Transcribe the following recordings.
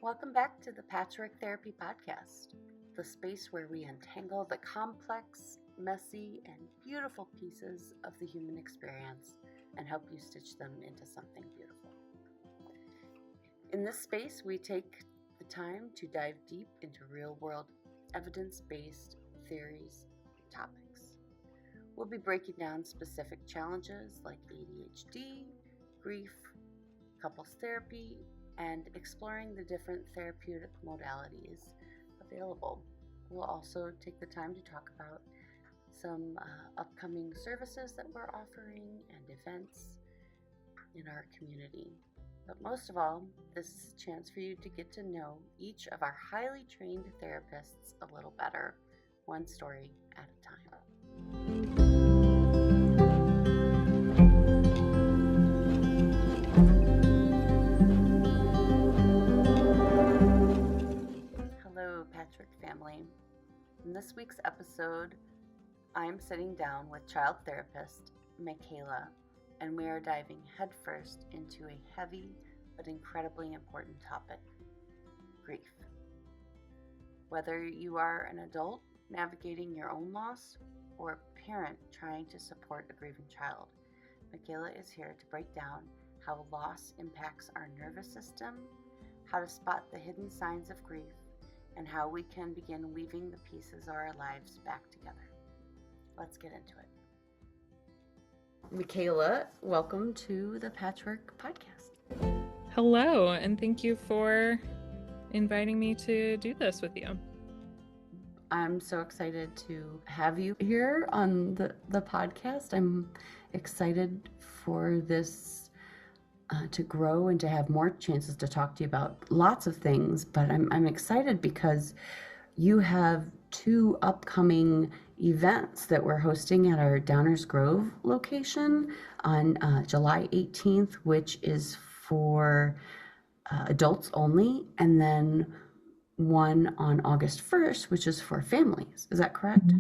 Welcome back to the Patchwork Therapy Podcast, the space where we untangle the complex, messy, and beautiful pieces of the human experience and help you stitch them into something beautiful. In this space, we take the time to dive deep into real-world, evidence-based theories and topics. We'll be breaking down specific challenges like ADHD, grief, couples therapy, and exploring the different therapeutic modalities available. We'll also take the time to talk about some upcoming services that we're offering and events in our community. But most of all, this is a chance for you to get to know each of our highly trained therapists a little better, one story at a time. Hello, Patchwork family. In this week's episode, I am sitting down with child therapist Michaela, and we are diving headfirst into a heavy but incredibly important topic: grief. Whether you are an adult navigating your own loss or a parent trying to support a grieving child, Michaela is here to break down how loss impacts our nervous system, how to spot the hidden signs of grief, and how we can begin weaving the pieces of our lives back together. Let's get into it. Michaela, welcome to the Patchwork Podcast. Hello, and thank you for inviting me to do this with you. I'm so excited to have you here on the podcast. I'm excited for this to grow and to have more chances to talk to you about lots of things, but I'm excited because you have two upcoming events that we're hosting at our Downers Grove location on July 18th, which is for adults only, and then one on August 1st, which is for families. Is that correct? Mm-hmm.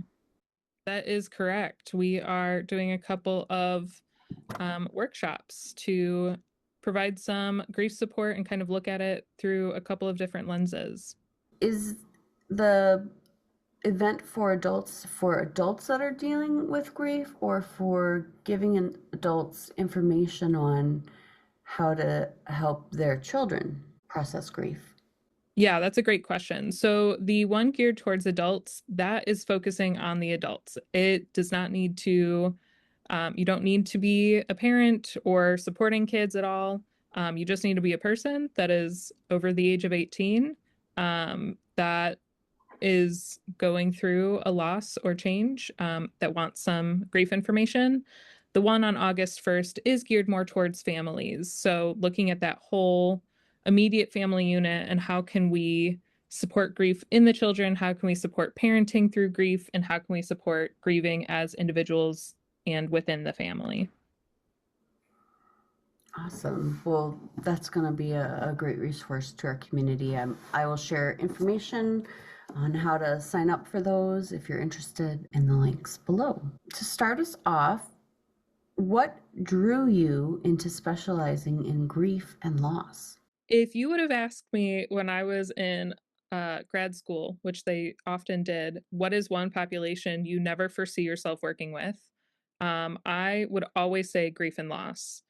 That is correct. We are doing a couple of workshops to provide some grief support and kind of look at it through a couple of different lenses. Is the event for adults that are dealing with grief, or for giving adults information on how to help their children process grief? Yeah, that's a great question. So the one geared towards adults, that is focusing on the adults. It does not need to, you don't need to be a parent or supporting kids at all. You just need to be a person that is over the age of 18, that is going through a loss or change, that wants some grief information. The one on August 1st is geared more towards families. So looking at that whole immediate family unit and how can we support grief in the children, how can we support parenting through grief, and how can we support grieving as individuals and within the family. Awesome. Well, that's going to be a great resource to our community. I will share information on how to sign up for those if you're interested in the links below. To start us off, what drew you into specializing in grief and loss? If you would have asked me when I was in grad school, which they often did, what is one population you never foresee yourself working with? I would always say grief and loss.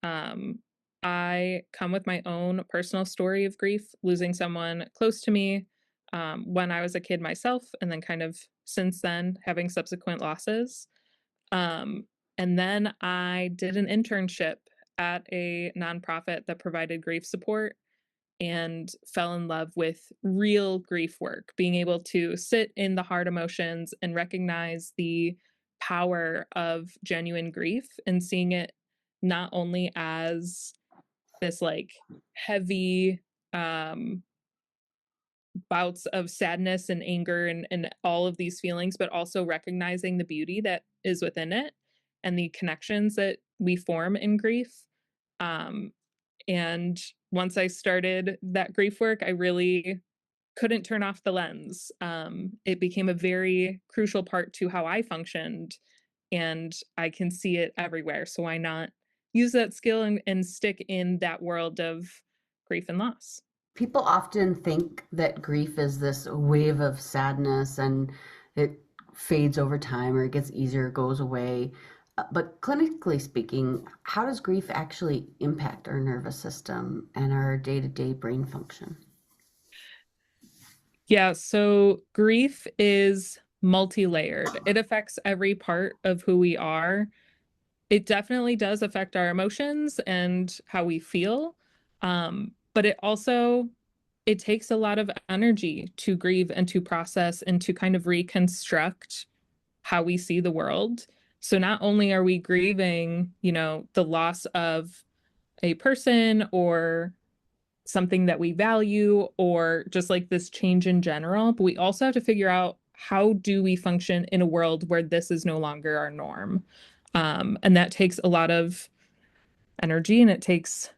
I come with my own personal story of grief, losing someone close to me when I was a kid myself, and then kind of since then having subsequent losses. And then I did an internship at a nonprofit that provided grief support and fell in love with real grief work, being able to sit in the hard emotions and recognize the power of genuine grief and seeing it not only as this like heavy bouts of sadness and anger and all of these feelings, but also recognizing the beauty that is within it and the connections that we form in grief. And once I started that grief work, I really couldn't turn off the lens. It became a very crucial part to how I functioned, and I can see it everywhere. So why not use that skill and stick in that world of grief and loss? People often think that grief is this wave of sadness and it fades over time or it gets easier, goes away. But clinically speaking, how does grief actually impact our nervous system and our day-to-day brain function? Yeah, so grief is multi-layered. It affects every part of who we are. It definitely does affect our emotions and how we feel. But it takes a lot of energy to grieve and to process and to kind of reconstruct how we see the world. So not only are we grieving, the loss of a person or something that we value or just like this change in general, but we also have to figure out how do we function in a world where this is no longer our norm. And that takes a lot of energy and it takes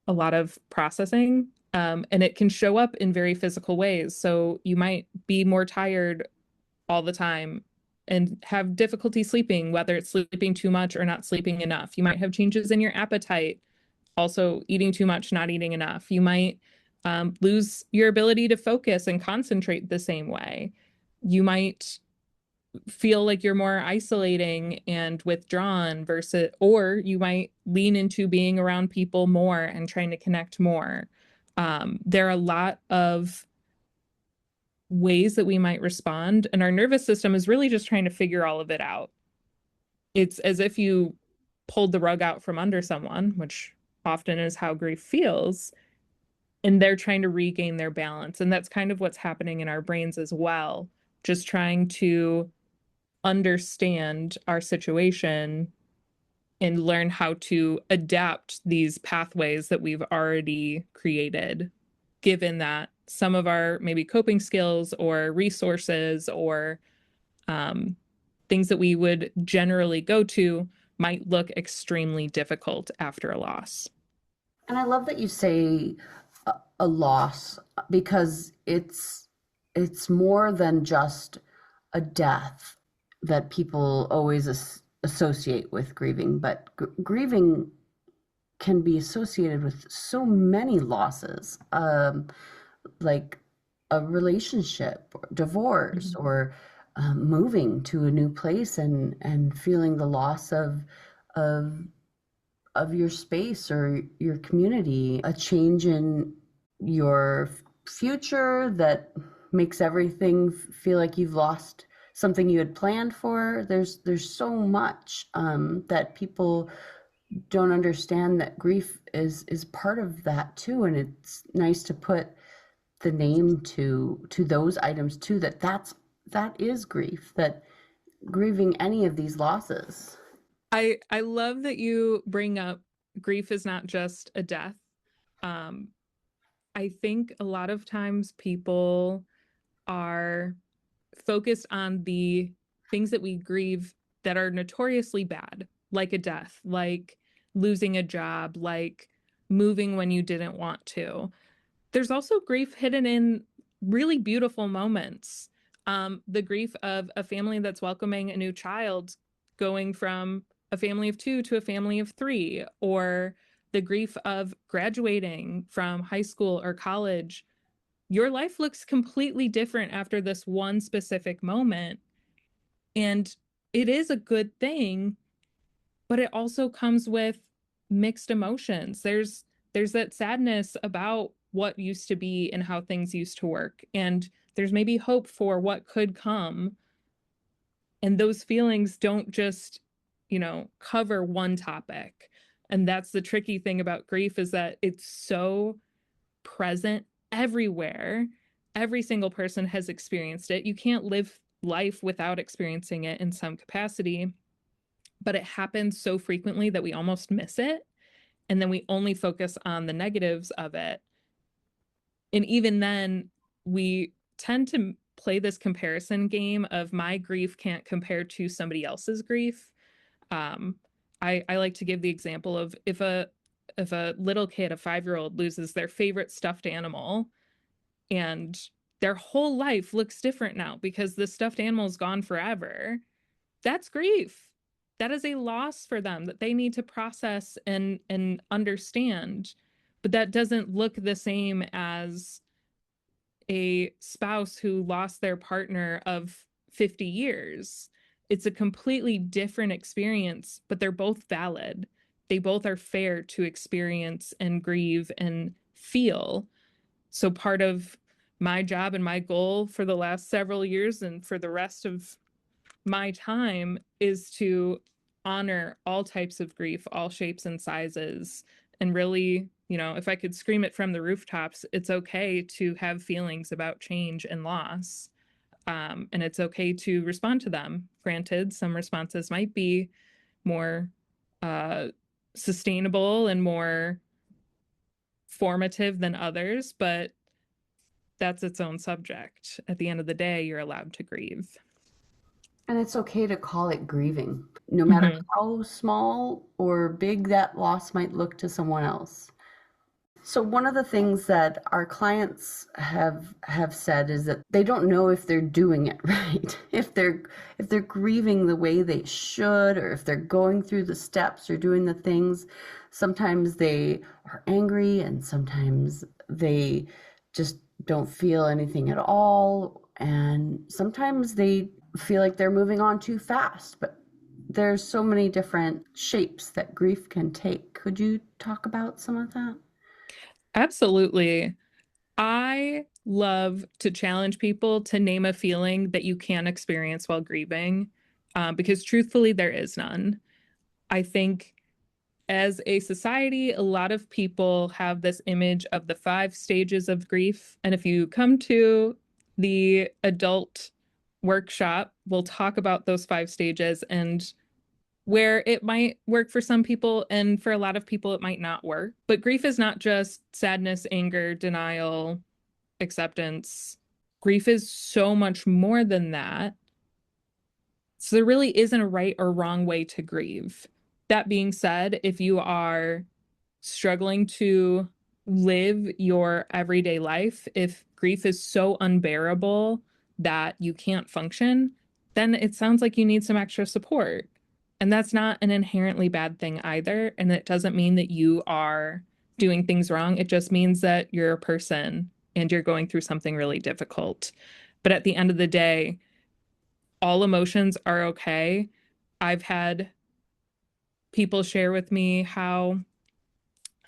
a lot of processing. And it can show up in very physical ways. So you might be more tired all the time and have difficulty sleeping, whether it's sleeping too much or not sleeping enough. You might have changes in your appetite, also eating too much, not eating enough. You might lose your ability to focus and concentrate the same way. You might feel like you're more isolating and withdrawn versus, or you might lean into being around people more and trying to connect more. There are a lot of ways that we might respond, and our nervous system is really just trying to figure all of it out. It's as if you pulled the rug out from under someone, which often is how grief feels, and they're trying to regain their balance. And that's kind of what's happening in our brains as well, just trying to understand our situation and learn how to adapt these pathways that we've already created, given that some of our maybe coping skills or resources or um, things that we would generally go to might look extremely difficult after a loss. And I love that you say a loss because it's more than just a death that people always associate with grieving, but grieving can be associated with so many losses, like a relationship, divorce, Mhm. or moving to a new place and feeling the loss of of your space or your community, a change in your future that makes everything feel like you've lost something you had planned for. There's so much that people don't understand that grief is part of that too, and it's nice to put the name to those items too. That is grief. That grieving any of these losses. I love that you bring up grief is not just a death. Um, I think a lot of times people are focused on the things that we grieve that are notoriously bad, like a death, like losing a job, like moving when you didn't want to. There's also grief hidden in really beautiful moments. The grief of a family that's welcoming a new child, going from a family of two to a family of three, or the grief of graduating from high school or college. Your life looks completely different after this one specific moment. And it is a good thing, but it also comes with mixed emotions. There's that sadness about what used to be and how things used to work. And there's maybe hope for what could come. And those feelings don't just, cover one topic. And that's the tricky thing about grief is that it's so present everywhere. Every single person has experienced it. You can't live life without experiencing it in some capacity, but it happens so frequently that we almost miss it. And then we only focus on the negatives of it. And even then, we tend to play this comparison game of my grief can't compare to somebody else's grief. Um, I like to give the example of if a little kid, a 5-year-old, loses their favorite stuffed animal and their whole life looks different now because the stuffed animal is gone forever. That's grief. That is a loss for them that they need to process and understand. but that doesn't look the same as a spouse who lost their partner of 50 years. It's a completely different experience, but they're both valid. They both are fair to experience and grieve and feel. So, part of my job and my goal for the last several years and for the rest of my time is to honor all types of grief, all shapes and sizes, and really, if I could scream it from the rooftops, it's okay to have feelings about change and loss. And it's okay to respond to them. Granted, some responses might be more uh, sustainable and more formative than others, but that's its own subject. At the end of the day, you're allowed to grieve. And it's okay to call it grieving, no matter Mhm. how small or big that loss might look to someone else. So one of the things that our clients have said is that they don't know if they're doing it right. If they're grieving the way they should, or if they're going through the steps or doing the things. Sometimes they are angry and sometimes they just don't feel anything at all, and sometimes they feel like they're moving on too fast. But there's so many different shapes that grief can take. Could you talk about some of that? Absolutely. I love to challenge people to name a feeling that you can experience while grieving, because truthfully, there is none. I think as a society, a lot of people have this image of the 5 stages of grief. And if you come to the adult workshop, we'll talk about those 5 stages and where it might work for some people, and for a lot of people, it might not work. But grief is not just sadness, anger, denial, acceptance. Grief is so much more than that. So there really isn't a right or wrong way to grieve. That being said, if you are struggling to live your everyday life, if grief is so unbearable that you can't function, then it sounds like you need some extra support. And that's not an inherently bad thing either. And it doesn't mean that you are doing things wrong. It just means that you're a person and you're going through something really difficult. But at the end of the day, all emotions are okay. I've had people share with me how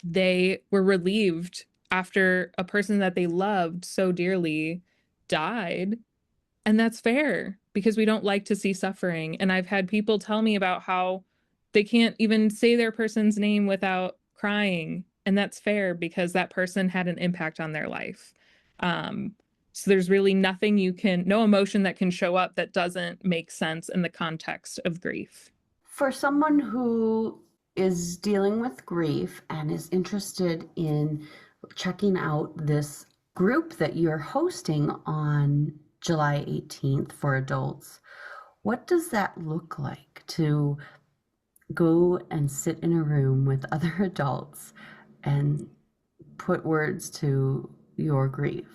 they were relieved after a person that they loved so dearly died. And that's fair because we don't like to see suffering. And I've had people tell me about how they can't even say their person's name without crying. And that's fair because that person had an impact on their life. Um, so there's really nothing no emotion that can show up that doesn't make sense in the context of grief. For someone who is dealing with grief and is interested in checking out this group that you're hosting on July 18th for adults, what does that look like to go and sit in a room with other adults and put words to your grief?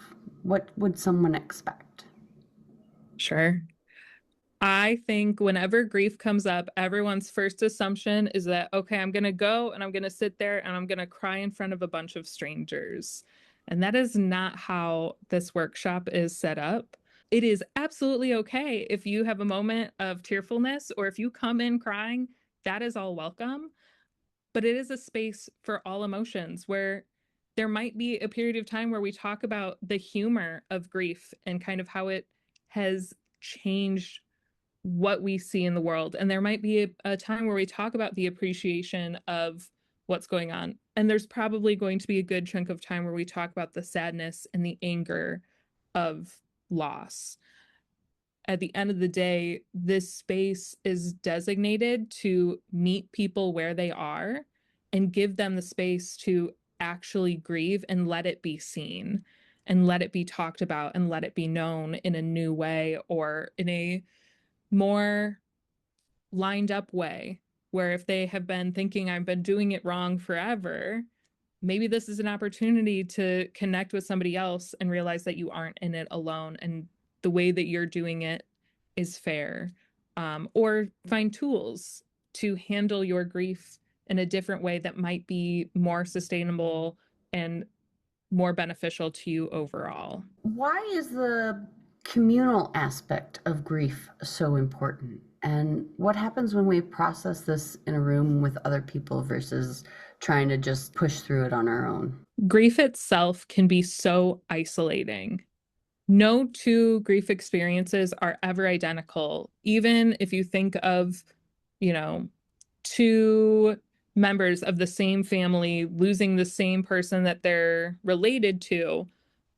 What would someone expect? Sure. I think whenever grief comes up, everyone's first assumption is that, okay, I'm going to go and I'm going to sit there and I'm going to cry in front of a bunch of strangers. And that is not how this workshop is set up. It is absolutely okay if you have a moment of tearfulness or if you come in crying, that is all welcome. But it is a space for all emotions where there might be a period of time where we talk about the humor of grief and kind of how it has changed what we see in the world. And there might be a time where we talk about the appreciation of what's going on. And there's probably going to be a good chunk of time where we talk about the sadness and the anger of loss. At the end of the day, this space is designated to meet people where they are and give them the space to actually grieve and let it be seen and let it be talked about and let it be known in a new way or in a more lined up way, where if they have been thinking I've been doing it wrong forever, maybe this is an opportunity to connect with somebody else and realize that you aren't in it alone and the way that you're doing it is fair. Or find tools to handle your grief in a different way that might be more sustainable and more beneficial to you overall. Why is the communal aspect of grief so important? And what happens when we process this in a room with other people versus trying to just push through it on our own? Grief itself can be so isolating. No two grief experiences are ever identical. Even if you think of, you know, two members of the same family losing the same person that they're related to,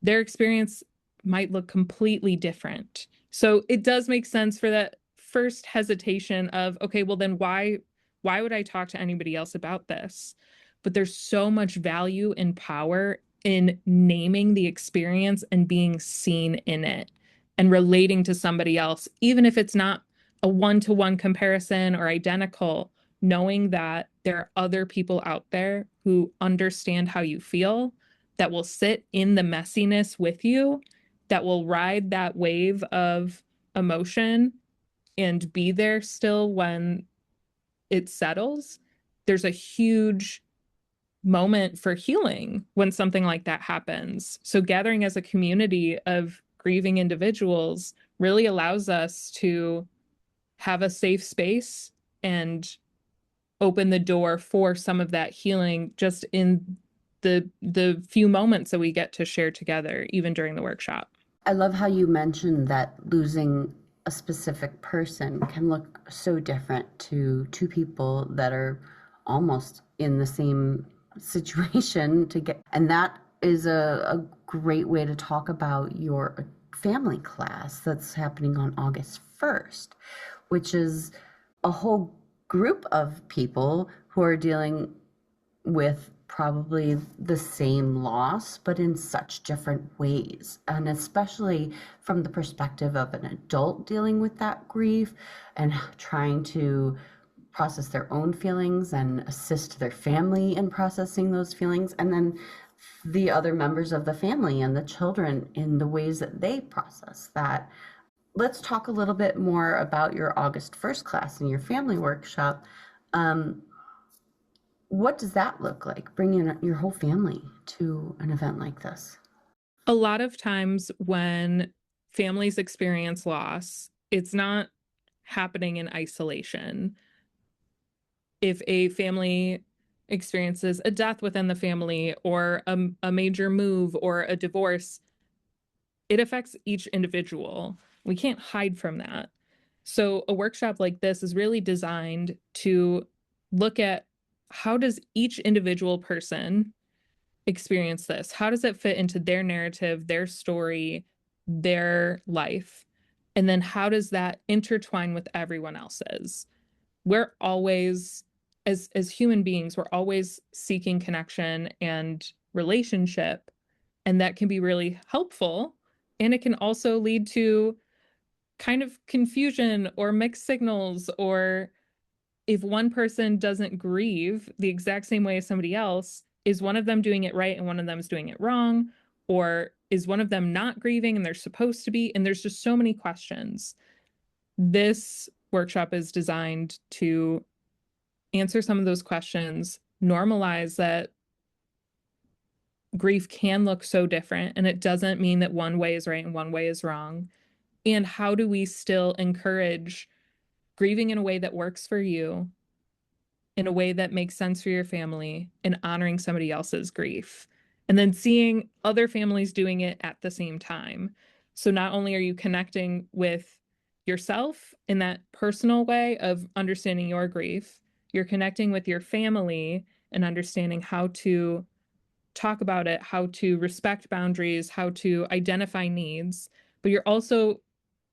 their experience might look completely different. So it does make sense for that first hesitation of, okay, well then why would I talk to anybody else about this? But there's so much value and power in naming the experience and being seen in it and relating to somebody else, even if it's not a one-to-one comparison or identical, knowing that there are other people out there who understand how you feel, that will sit in the messiness with you, that will ride that wave of emotion and be there still when it settles. There's a huge moment for healing when something like that happens. So gathering as a community of grieving individuals really allows us to have a safe space and open the door for some of that healing just in the few moments that we get to share together, even during the workshop. I love how you mentioned that losing a specific person can look so different to two people that are almost in the same situation to get, and that is a great way to talk about your family class that's happening on August 1st, which is a whole group of people who are dealing with probably the same loss, but in such different ways. And especially from the perspective of an adult dealing with that grief and trying to process their own feelings and assist their family in processing those feelings. And then the other members of the family and the children in the ways that they process that. Let's talk a little bit more about your August 1st class and your family workshop. What does that look like, bringing your whole family to an event like this? A lot of times when families experience loss, it's not happening in isolation. If a family experiences a death within the family or a major move or a divorce, it affects each individual. We can't hide from that. So a workshop like this is really designed to look at how does each individual person experience this? How does it fit into their narrative, their story, their life? And then how does that intertwine with everyone else's? We're always, as human beings, we're always seeking connection and relationship, and that can be really helpful. And it can also lead to kind of confusion or mixed signals, or if one person doesn't grieve the exact same way as somebody else, is one of them doing it right and one of them is doing it wrong? Or is one of them not grieving and they're supposed to be? And there's just so many questions. This workshop is designed to answer some of those questions, normalize that grief can look so different and it doesn't mean that one way is right and one way is wrong. And how do we still encourage grieving in a way that works for you, in a way that makes sense for your family, and honoring somebody else's grief? And then seeing other families doing it at the same time. So not only are you connecting with yourself in that personal way of understanding your grief, you're connecting with your family and understanding how to talk about it, how to respect boundaries, how to identify needs. But you're also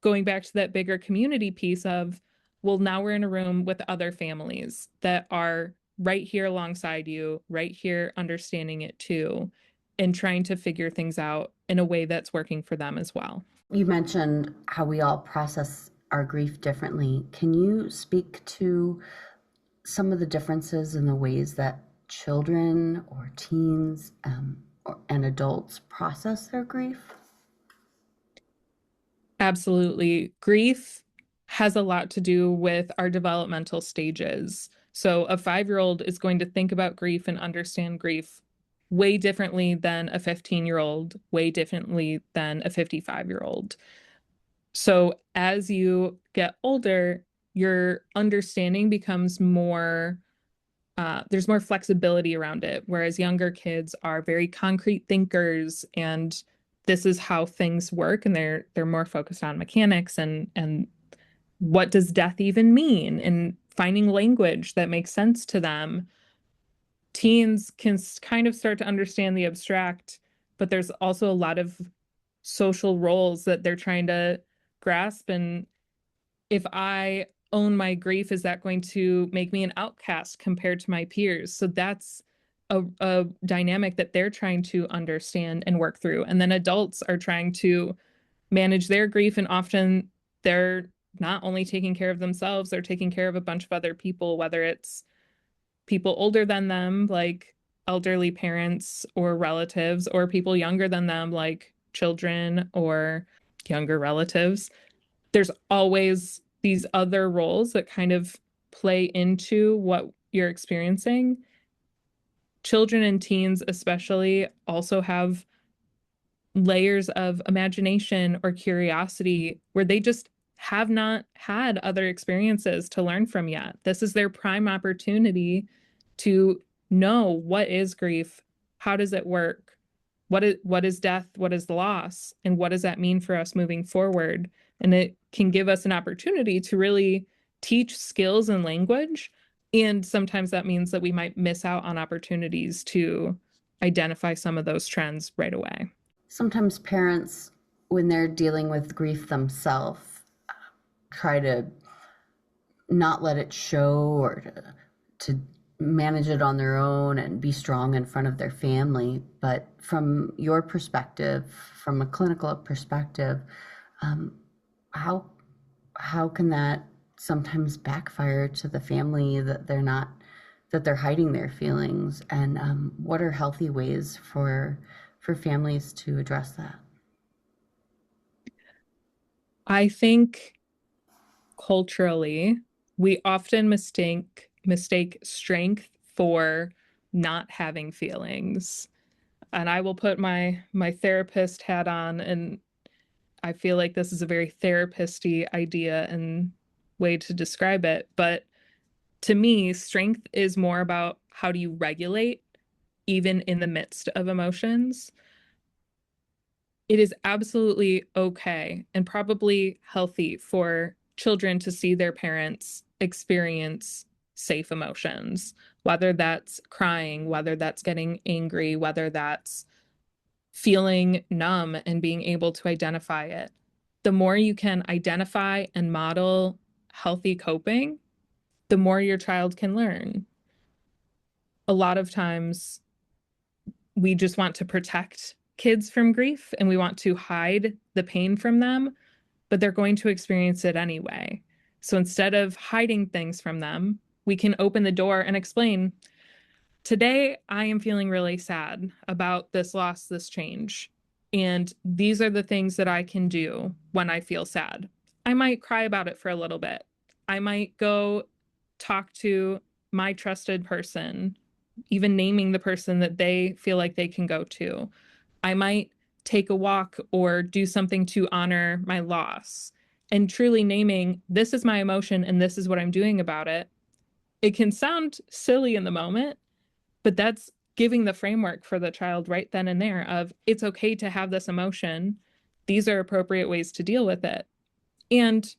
going back to that bigger community piece of, well, now we're in a room with other families that are right here alongside you, right here understanding it too, and trying to figure things out in a way that's working for them as well. You mentioned how we all process our grief differently. Can you speak to some of the differences in the ways that children or teens and adults process their grief? Absolutely. Grief has a lot to do with our developmental stages. So a 5-year-old is going to think about grief and understand grief way differently than a 15-year-old, way differently than a 55-year-old. So as you get older, your understanding becomes more, there's more flexibility around it, whereas younger kids are very concrete thinkers and this is how things work, and they're more focused on mechanics and what does death even mean and finding language that makes sense to them. Teens can kind of start to understand the abstract, but there's also a lot of social roles that they're trying to grasp. And if I own my grief, is that going to make me an outcast compared to my peers? So that's a dynamic that they're trying to understand and work through. And then adults are trying to manage their grief, and often they're not only taking care of themselves, they're taking care of a bunch of other people, whether it's people older than them, like elderly parents or relatives, or people younger than them, like children or younger relatives. There's always these other roles that kind of play into what you're experiencing. Children and teens, especially, also have layers of imagination or curiosity where they just have not had other experiences to learn from yet. This is their prime opportunity to know what is grief, how does it work, what is death, what is the loss, and what does that mean for us moving forward. And it can give us an opportunity to really teach skills and language. And sometimes that means that we might miss out on opportunities to identify some of those trends right away. Sometimes parents, when they're dealing with grief themselves, try to not let it show, or to manage it on their own and be strong in front of their family. But from your perspective, from a clinical perspective, um, how how can that sometimes backfire to the family, that they're hiding their feelings, and what are healthy ways for families to address that? I think culturally, we often mistake strength for not having feelings. And I will put my therapist hat on, and I feel like this is a very therapist-y idea and way to describe it. But to me, strength is more about how do you regulate even in the midst of emotions. It is absolutely okay and probably healthy for children to see their parents experience safe emotions, whether that's crying, whether that's getting angry, whether that's feeling numb and being able to identify it. The more you can identify and model healthy coping, the more your child can learn. A lot of times, we just want to protect kids from grief and we want to hide the pain from them, but they're going to experience it anyway. So instead of hiding things from them, we can open the door and explain, today I am feeling really sad about this loss, this change. And these are the things that I can do when I feel sad. I might cry about it for a little bit. I might go talk to my trusted person, even naming the person that they feel like they can go to. I might take a walk or do something to honor my loss, and truly naming, this is my emotion and this is what I'm doing about it. It can sound silly in the moment, but that's giving the framework for the child right then and there of, it's okay to have this emotion. These are appropriate ways to deal with it. And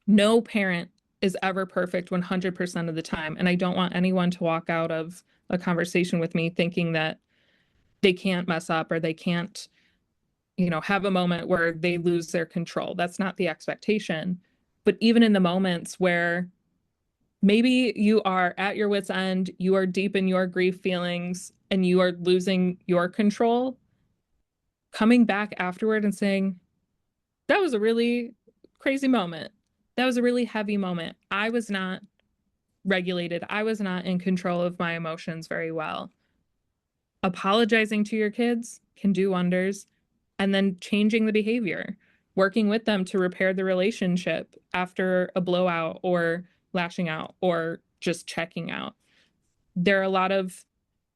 no parent is ever perfect 100% of the time. And I don't want anyone to walk out of a conversation with me thinking that they can't mess up or they can't, have a moment where they lose their control. That's not the expectation. But even in the moments where maybe you are at your wit's end, you are deep in your grief feelings, and you are losing your control, coming back afterward and saying, that was a really crazy moment. That was a really heavy moment. I was not regulated. I was not in control of my emotions very well. Apologizing to your kids can do wonders, and then changing the behavior, working with them to repair the relationship after a blowout or lashing out or just checking out. There are a lot of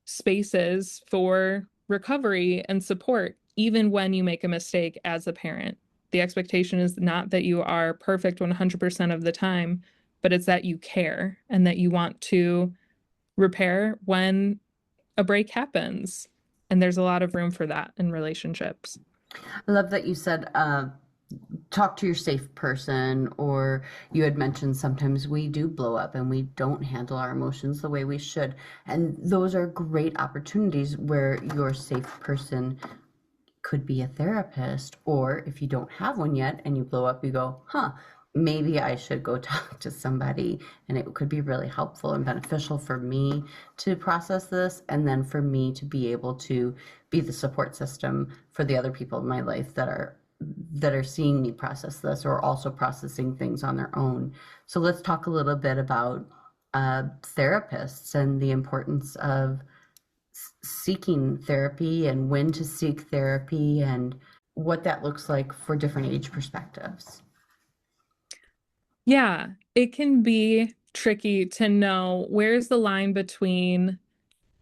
spaces for recovery and support, even when you make a mistake as a parent. The expectation is not that you are perfect 100% of the time, but it's that you care and that you want to repair when a break happens. And there's a lot of room for that in relationships. I love that you said talk to your safe person, or you had mentioned sometimes we do blow up and we don't handle our emotions the way we should. And those are great opportunities where your safe person could be a therapist, or if you don't have one yet and you blow up, you go, maybe I should go talk to somebody, and it could be really helpful and beneficial for me to process this, and then for me to be able to be the support system for the other people in my life that are seeing me process this or also processing things on their own. So let's talk a little bit about therapists and the importance of seeking therapy and when to seek therapy and what that looks like for different age perspectives. Yeah, it can be tricky to know where's the line between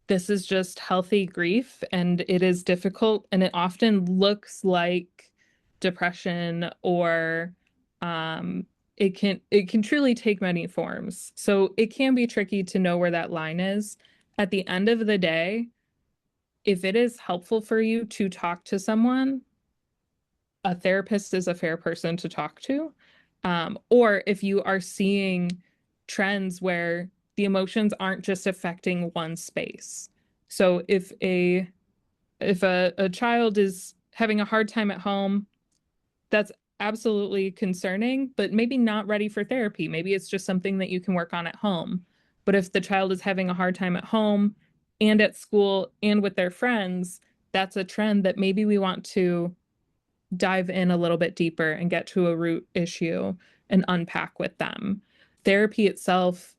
this is just healthy grief and it is difficult and it often looks like depression or it can truly take many forms. So it can be tricky to know where that line is. At the end of the day, if it is helpful for you to talk to someone, a therapist is a fair person to talk to. Or if you are seeing trends where the emotions aren't just affecting one space. So if a child is having a hard time at home, that's absolutely concerning, but maybe not ready for therapy. Maybe it's just something that you can work on at home. But if the child is having a hard time at home and at school and with their friends, that's a trend that maybe we want to dive in a little bit deeper and get to a root issue and unpack with them. Therapy itself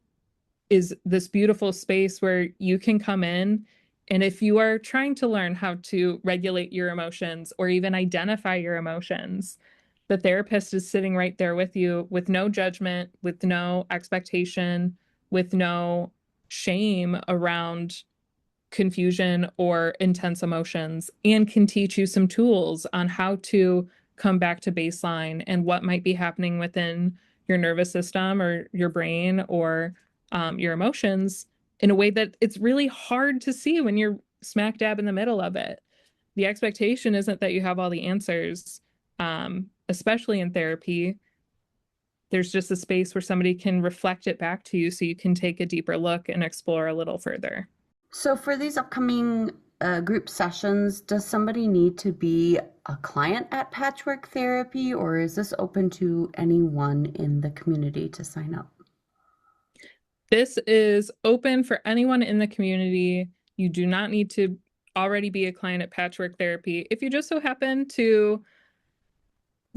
is this beautiful space where you can come in. And if you are trying to learn how to regulate your emotions or even identify your emotions, the therapist is sitting right there with you with no judgment, with no expectation, with no shame around confusion or intense emotions, and can teach you some tools on how to come back to baseline and what might be happening within your nervous system or your brain or your emotions in a way that it's really hard to see when you're smack dab in the middle of it. The expectation isn't that you have all the answers, especially in therapy. There's just a space where somebody can reflect it back to you so you can take a deeper look and explore a little further. So for these upcoming group sessions, does somebody need to be a client at Patchwork Therapy, or is this open to anyone in the community to sign up? This is open for anyone in the community. You do not need to already be a client at Patchwork Therapy. If you just so happen to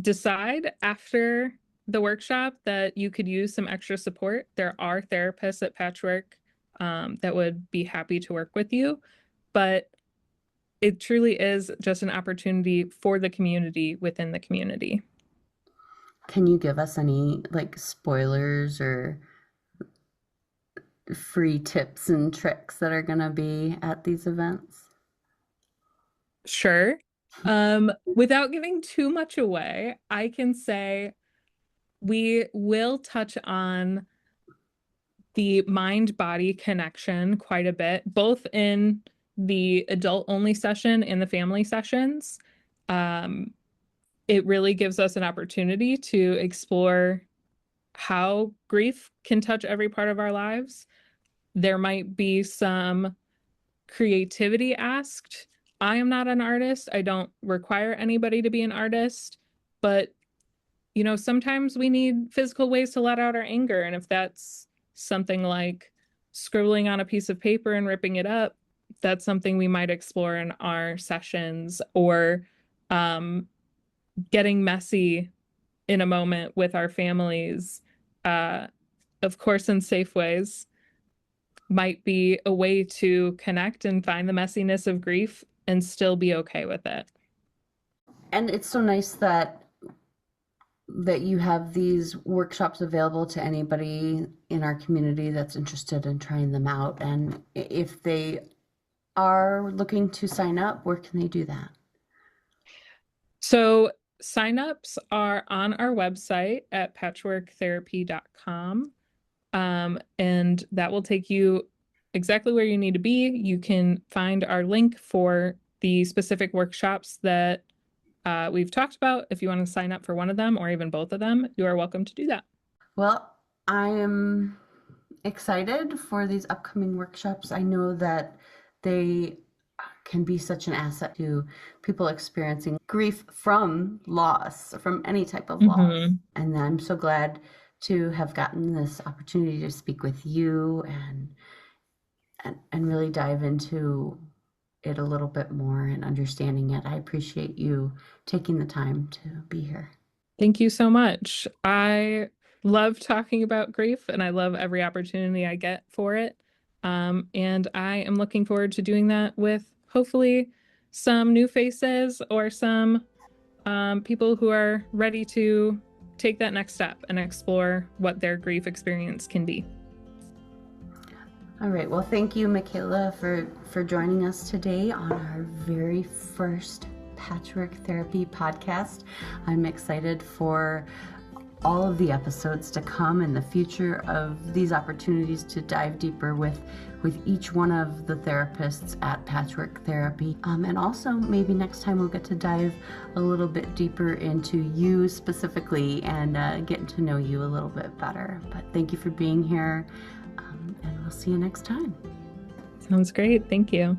decide after the workshop that you could use some extra support, there are therapists at Patchwork that would be happy to work with you. But it truly is just an opportunity for the community within the community. Can you give us any like spoilers or free tips and tricks that are going to be at these events? Sure. Without giving too much away, I can say we will touch on the mind-body connection quite a bit, both in the adult-only session and the family sessions. Um, it really gives us an opportunity to explore how grief can touch every part of our lives. There might be some creativity asked. I am not an artist. I don't require anybody to be an artist, but sometimes we need physical ways to let out our anger. And if that's something like scribbling on a piece of paper and ripping it up, that's something we might explore in our sessions, or um, getting messy in a moment with our families, uh, of course, in safe ways, might be a way to connect and find the messiness of grief and still be okay with it. And it's so nice that you have these workshops available to anybody in our community that's interested in trying them out. And if they are looking to sign up, where can they do that? So signups are on our website at patchworktherapy.com. And that will take you exactly where you need to be. You can find our link for the specific workshops that we've talked about. If you want to sign up for one of them or even both of them, you are welcome to do that. Well, I am excited for these upcoming workshops. I know that they can be such an asset to people experiencing grief from loss, from any type of loss. Mhm. And I'm so glad to have gotten this opportunity to speak with you and really dive into it a little bit more and understanding it. I appreciate you taking the time to be here. Thank you so much. I love talking about grief and I love every opportunity I get for it. And I am looking forward to doing that with hopefully some new faces or some people who are ready to take that next step and explore what their grief experience can be. All right. Well, thank you, Michaela, for joining us today on our very first Patchwork Therapy podcast. I'm excited for all of the episodes to come in the future of these opportunities to dive deeper with each one of the therapists at Patchwork Therapy. And also maybe next time we'll get to dive a little bit deeper into you specifically and getting to know you a little bit better. But thank you for being here, and we'll see you next time. Sounds great. Thank you.